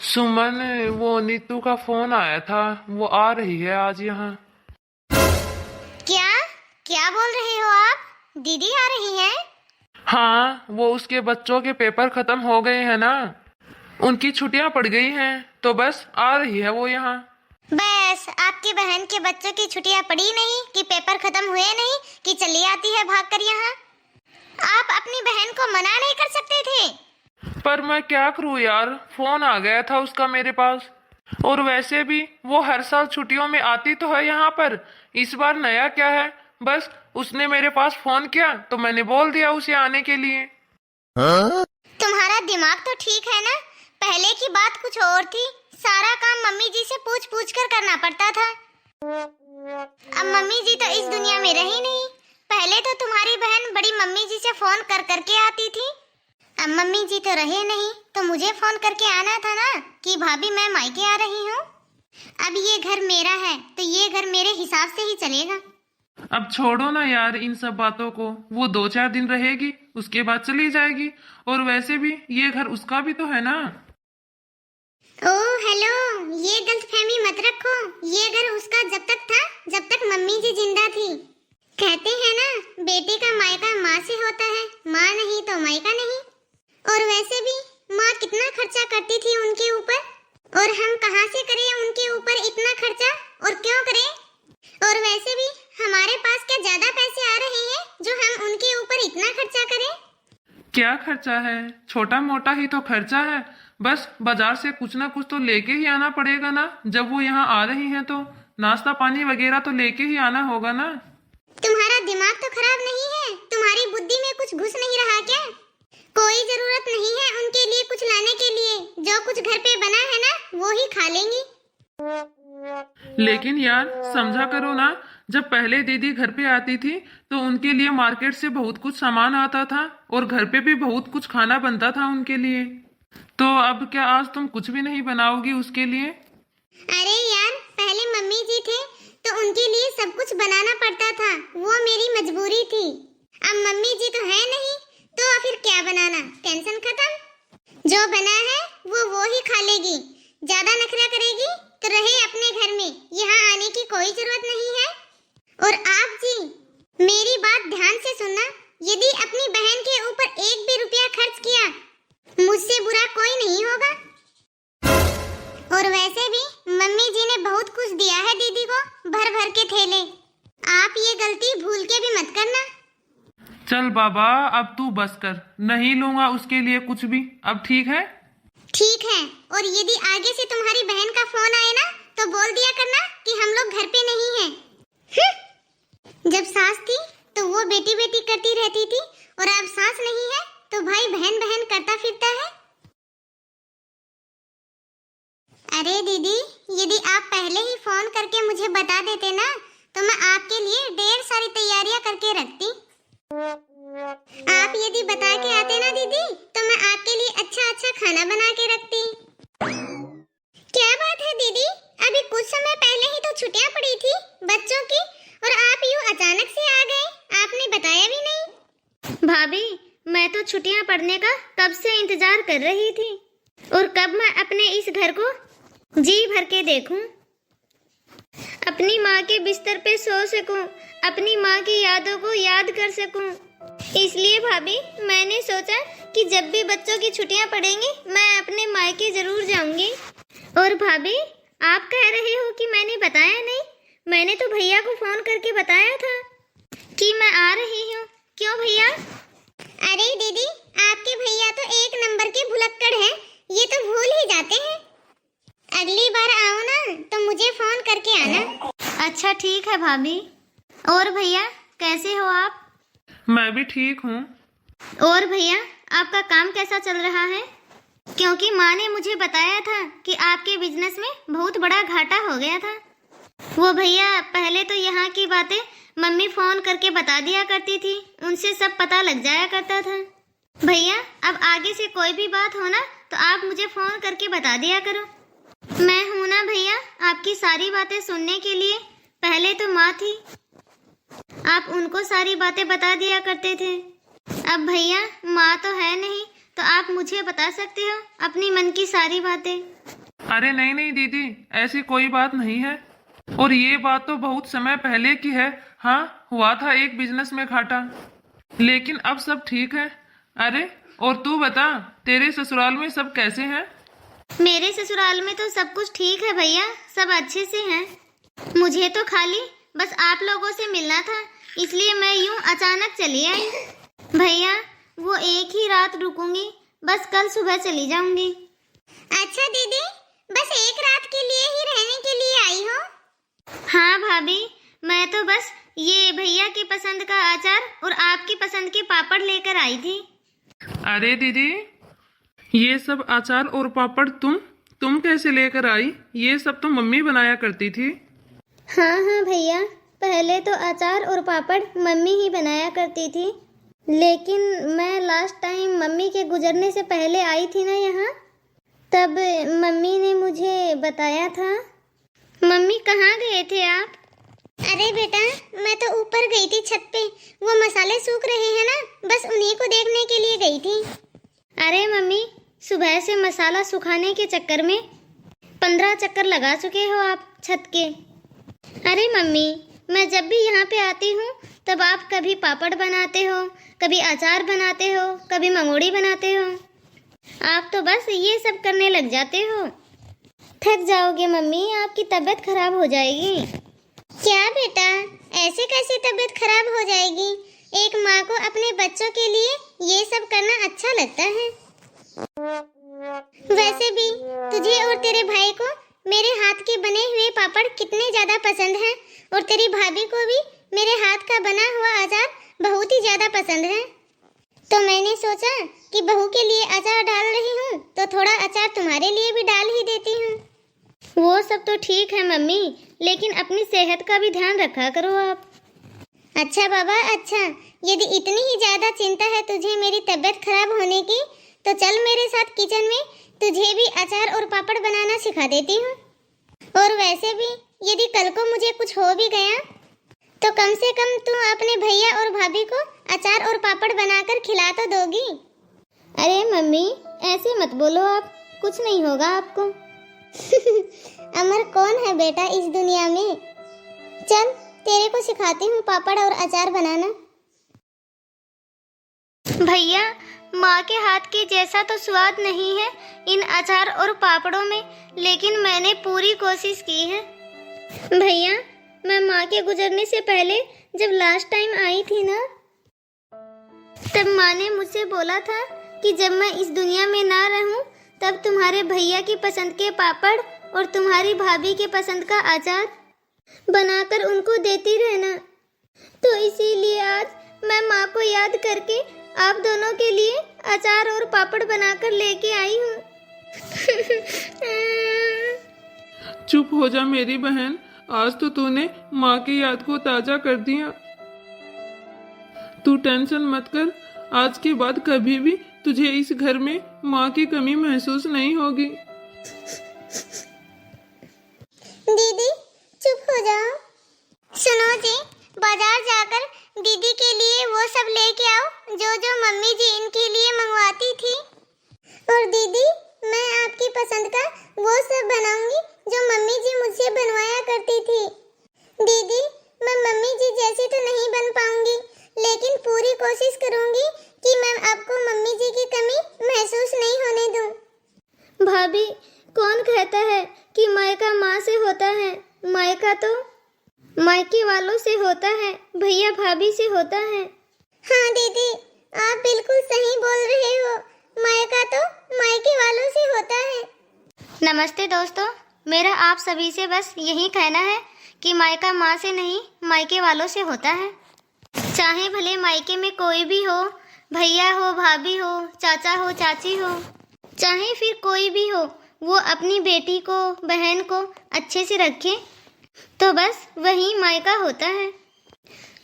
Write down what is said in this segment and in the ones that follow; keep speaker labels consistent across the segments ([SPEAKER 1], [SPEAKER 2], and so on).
[SPEAKER 1] सुमन, वो नीतू का फोन आया था। वो आ रही है आज यहाँ।
[SPEAKER 2] क्या क्या बोल रहे हो आप? दीदी आ रही हैं?
[SPEAKER 1] हाँ, वो उसके बच्चों के पेपर खत्म हो गए हैं ना, उनकी छुट्टियां पड़ गई हैं, तो बस आ रही है वो यहाँ।
[SPEAKER 2] बस आपकी बहन के बच्चों की छुट्टियां पड़ी नहीं कि पेपर खत्म हुए नहीं कि चली आती है भागकर यहाँ। आप अपनी बहन को मना नहीं कर सकते थे?
[SPEAKER 1] पर मैं क्या करूँ यार, फोन आ गया था उसका मेरे पास। और वैसे भी वो हर साल छुट्टियों में आती तो है यहाँ पर। इस बार नया क्या है, बस उसने मेरे पास फोन किया तो मैंने बोल दिया उसे आने के लिए।
[SPEAKER 2] तुम्हारा दिमाग तो ठीक है ना? पहले की बात कुछ और थी। सारा काम मम्मी जी से पूछ पूछ कर करना पड़ता था। अब मम्मी जी तो इस दुनिया में रही नहीं। पहले तो तुम्हारी बहन बड़ी मम्मी जी से फोन कर करके आती थी। अब मम्मी जी तो रहे नहीं तो मुझे फोन करके आना था ना कि भाभी मैं मायके आ रही हूँ। अब ये घर मेरा है तो ये घर मेरे हिसाब से ही चलेगा।
[SPEAKER 1] अब छोड़ो ना यार इन सब बातों को। वो 2-4 दिन रहेगी, उसके बाद चली जाएगी। और वैसे भी ये घर उसका भी तो है ना।
[SPEAKER 2] ओह हेलो, ये गलतफहमी मत रखो। ये घर उसका जब तक था जब तक मम्मी जी जिंदा थी। कहते हैं ना, बेटे का मायका माँ से होता है, माँ नहीं तो मायका नहीं। और वैसे भी माँ कितना खर्चा करती थी उनके ऊपर, और हम कहाँ से करें उनके ऊपर इतना खर्चा, और क्यों करें? और वैसे भी हमारे पास क्या ज्यादा पैसे आ रहे हैं जो हम उनके ऊपर इतना खर्चा करें?
[SPEAKER 1] क्या खर्चा है? छोटा मोटा ही तो खर्चा है। बस बाजार से कुछ ना कुछ तो लेके ही आना पड़ेगा ना। जब वो यहाँ आ रही हैं तो नाश्ता पानी वगैरह तो लेके ही आना होगा ना।
[SPEAKER 2] तुम्हारा दिमाग तो खराब नहीं है? तुम्हारी बुद्धि में कुछ घुस नहीं रहा क्या? कोई जरूरत नहीं है उनके लिए कुछ लाने के लिए। जो कुछ घर पे बना है ना वो ही खा लेंगी।
[SPEAKER 1] लेकिन यार समझा करो ना, जब पहले दीदी घर पे आती थी तो उनके लिए मार्केट से बहुत कुछ सामान आता था और घर पे भी बहुत कुछ खाना बनता था उनके लिए। तो अब क्या आज तुम कुछ भी नहीं बनाओगी उसके लिए?
[SPEAKER 2] अरे यार, पहले मम्मी जी थे तो उनके लिए सब कुछ बनाना पड़ता था, वो मेरी मजबूरी थी। अब मम्मी जी तो है नहीं तो फिर क्या बनाना, टेंशन खत्म। जो बना है वो ही खा लेगी। ज्यादा नखरा करेगी तो रहे अपने घर में, यहाँ आने की कोई जरूरत नहीं है। और आप जी, मेरी बात ध्यान से सुनना। यदि अपनी बहन के ऊपर एक भी रुपया खर्च किया, मुझसे बुरा कोई नहीं होगा। और वैसे भी मम्मी जी ने बहुत कुछ दिया है दीदी को, भर भर के थैले। आप ये गलती भूल के भी मत करना।
[SPEAKER 1] चल बाबा, अब तू बस कर, नहीं लूंगा उसके लिए कुछ भी। अब ठीक है?
[SPEAKER 2] ठीक है। और यदि आगे से तुम्हारी बहन का फोन आए ना तो बोल दिया करना कि हम लोग घर पे नहीं हैं। जब सास थी तो वो बेटी बेटी करती रहती थी, और अब सास नहीं है तो भाई बहन बहन करता फिरता है। अरे दीदी, यदि आप पहले ही फोन करके मुझे बता देते ना तो मैं आपके लिए ढेर सारी तैयारियां करके रखती। आप यदि बता के आते ना दीदी तो मैं आपके लिए अच्छा अच्छा खाना बना के रखती। क्या बात है दीदी, अभी कुछ समय पहले ही तो छुट्टियां पड़ी थी बच्चों की, और आप यूं अचानक से आ गए, आपने बताया भी नहीं। भाभी, मैं तो छुट्टियां पड़ने का कब से इंतजार कर रही थी, और कब मैं अपने इस घर को जी भर के देखूं, अपनी माँ के बिस्तर पे सो सकूं, अपनी माँ की यादों को याद कर सकूं। इसलिए भाभी, मैंने सोचा कि जब भी बच्चों की छुट्टियां पड़ेंगी मैं अपने मायके जरूर जाऊंगी। और भाभी, आप कह रहे हो कि मैंने बताया नहीं? मैंने तो भैया को फोन करके बताया था कि मैं आ रही हूँ। क्यों भैया? अरे दीदी, आपके भैया तो एक नंबर के भुलक्कड़ हैं, ये तो भूल ही जाते हैं। अगली बार आओ ना तो मुझे फोन करके आना। अच्छा ठीक है भाभी। और भैया, कैसे हो आप?
[SPEAKER 1] मैं भी ठीक हूँ।
[SPEAKER 2] और भैया, आपका काम कैसा चल रहा है? क्योंकि माँ ने मुझे बताया था कि आपके बिजनेस में बहुत बड़ा घाटा हो गया था। वो भैया, पहले तो यहाँ की बातें मम्मी फोन करके बता दिया करती थी, उनसे सब पता लग जाया करता था। भैया, अब आगे से कोई भी बात हो ना तो आप मुझे फोन करके बता दिया करो। मैं हूं ना भैया आपकी सारी बातें सुनने के लिए। पहले तो माँ थी, आप उनको सारी बातें बता दिया करते थे। अब भैया माँ तो है नहीं तो आप मुझे बता सकते हो अपनी मन की सारी बातें।
[SPEAKER 1] अरे नहीं नहीं दीदी, ऐसी कोई बात नहीं है। और ये बात तो बहुत समय पहले की है। हाँ, हुआ था एक बिजनेस में घाटा, लेकिन अब सब ठीक है। अरे और तू बता, तेरे ससुराल में सब कैसे हैं?
[SPEAKER 2] मेरे ससुराल में तो सब कुछ ठीक है भैया, सब अच्छे से हैं। मुझे तो खाली बस आप लोगों से मिलना था, इसलिए मैं यूं अचानक चली आई। भैया वो एक ही रात रुकूंगी, बस कल सुबह चली जाऊंगी। अच्छा दीदी, बस एक रात के लिए ही रहने के लिए आई हो? हाँ भाभी, मैं तो बस ये भैया की पसंद का अचार और आपकी पसंद के पापड़ लेकर आई थी।
[SPEAKER 1] अरे दीदी, ये सब अचार और पापड़ तुम कैसे लेकर आई? ये सब तो मम्मी बनाया करती थी।
[SPEAKER 2] हाँ हाँ भैया, पहले तो अचार और पापड़ मम्मी ही बनाया करती थी, लेकिन मैं लास्ट टाइम मम्मी के गुजरने से पहले आई थी ना यहाँ, तब मम्मी ने मुझे बताया था। मम्मी कहाँ गए थे आप? अरे बेटा, मैं तो ऊपर गई थी छत पे, वो मसाले सूख रहे हैं ना, बस उन्हीं को देखने के लिए गई थी। अरे मम्मी, सुबह से मसाला सुखाने के चक्कर में 15 चक्कर लगा चुके हो आप छत के। अरे मम्मी, मैं जब भी यहाँ पे आती हूँ तब आप कभी पापड़ बनाते हो, कभी अचार बनाते हो, कभी मंगोड़ी बनाते हो। आप तो बस ये सब करने लग जाते हो। थक जाओगे मम्मी, आपकी तबीयत खराब हो जाएगी। क्या बेटा, ऐसे कैसे तबीयत खराब हो जाएगी? एक माँ को अपने बच्चों के लिए ये सब करना अच्छा लगता है। वैसे भी तुझे और तेरे भाई को मेरे हाथ के बने हुए पापड़ कितने ज्यादा पसंद हैं, और तेरी भाभी को भी मेरे हाथ का बना हुआ अचार बहुत ही ज्यादा पसंद है। तो मैंने सोचा कि बहू के लिए अचार डाल रही हूँ तो थोड़ा अचार तुम्हारे लिए भी डाल ही देती हूँ। वो सब तो ठीक है मम्मी, लेकिन अपनी सेहत का भी ध्यान रखा करो आप। अच्छा बाबा अच्छा, यदि इतनी ही ज्यादा चिंता है तुझे मेरी तबीयत खराब होने की, तो चल मेरे साथ किचन में, तुझे भी अचार और पापड़ बनाना सिखा देती हूँ। और वैसे भी यदि कल को मुझे कुछ हो भी गया तो कम से कम तू अपने भैया और भाभी को अचार और पापड़ बनाकर खिला तो दोगी। अरे मम्मी, ऐसे मत बोलो आप, कुछ नहीं होगा आपको। अमर कौन है बेटा इस दुनिया में? चल तेरे को सिखाती हूँ पापड़ और अचार बनाना। भैया, माँ के हाथ के जैसा तो स्वाद नहीं है इन अचार और पापड़ों में, लेकिन मैंने पूरी कोशिश की है। भैया, मैं माँ के गुजरने से पहले जब लास्ट टाइम आई थी ना, तब माँ ने मुझसे बोला था कि जब मैं इस दुनिया में ना रहूं तब तुम्हारे भैया की पसंद के पापड़ और तुम्हारी भाभी के पसंद का अचार बनाकर उनको देती रहना। तो इसीलिए आज मैं माँ को याद करके आप दोनों के लिए अचार और पापड़ बनाकर लेके आई हूँ।
[SPEAKER 1] चुप हो जा मेरी बहन, आज तो तूने माँ की याद को ताजा कर दिया। तू टेंशन मत कर, आज के बाद कभी भी तुझे इस घर में माँ की कमी महसूस नहीं होगी।
[SPEAKER 2] दीदी चुप हो जाओ। सुनो जी, बाजार जाकर दीदी के लिए वो सब लेके आओ जो जो मम्मी जी इनके लिए मंगवाती थी। और दीदी, मैं आपकी पसंद का वो सब बनाऊंगी जो मम्मी जी मुझसे बनवाया करती थी। दीदी, मैं मम्मी जी जैसी तो नहीं बन पाऊंगी, लेकिन पूरी कोशिश करूंगी कि मैं आपको मम्मी जी की कमी महसूस नहीं होने दूं। भाभी, कौन कहता है कि मायका माँ से होता है? मायका तो मायके वालों से होता है, भैया भाभी से होता है। हाँ दीदी, आप बिल्कुल सही बोल रहे हो, मायका तो मायके वालों से होता है। नमस्ते दोस्तों, मेरा आप सभी से बस यही कहना है कि मायका माँ से नहीं, मायके वालों से होता है। चाहे भले मायके में कोई भी हो, भैया हो, भाभी हो, चाचा हो, चाची हो, चाहे फिर कोई भी हो, वो अपनी बेटी को, बहन को अच्छे से रखे तो बस वही मायका होता है।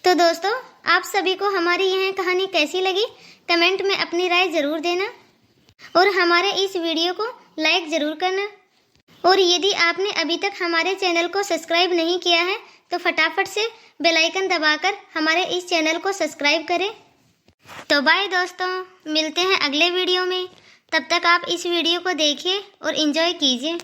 [SPEAKER 2] तो दोस्तों, आप सभी को हमारी यह कहानी कैसी लगी कमेंट में अपनी राय ज़रूर देना, और हमारे इस वीडियो को लाइक ज़रूर करना। और यदि आपने अभी तक हमारे चैनल को सब्सक्राइब नहीं किया है तो फटाफट से बेल आइकन दबाकर हमारे इस चैनल को सब्सक्राइब करें। तो बाय दोस्तों, मिलते हैं अगले वीडियो में। तब तक आप इस वीडियो को देखिए और एंजॉय कीजिए।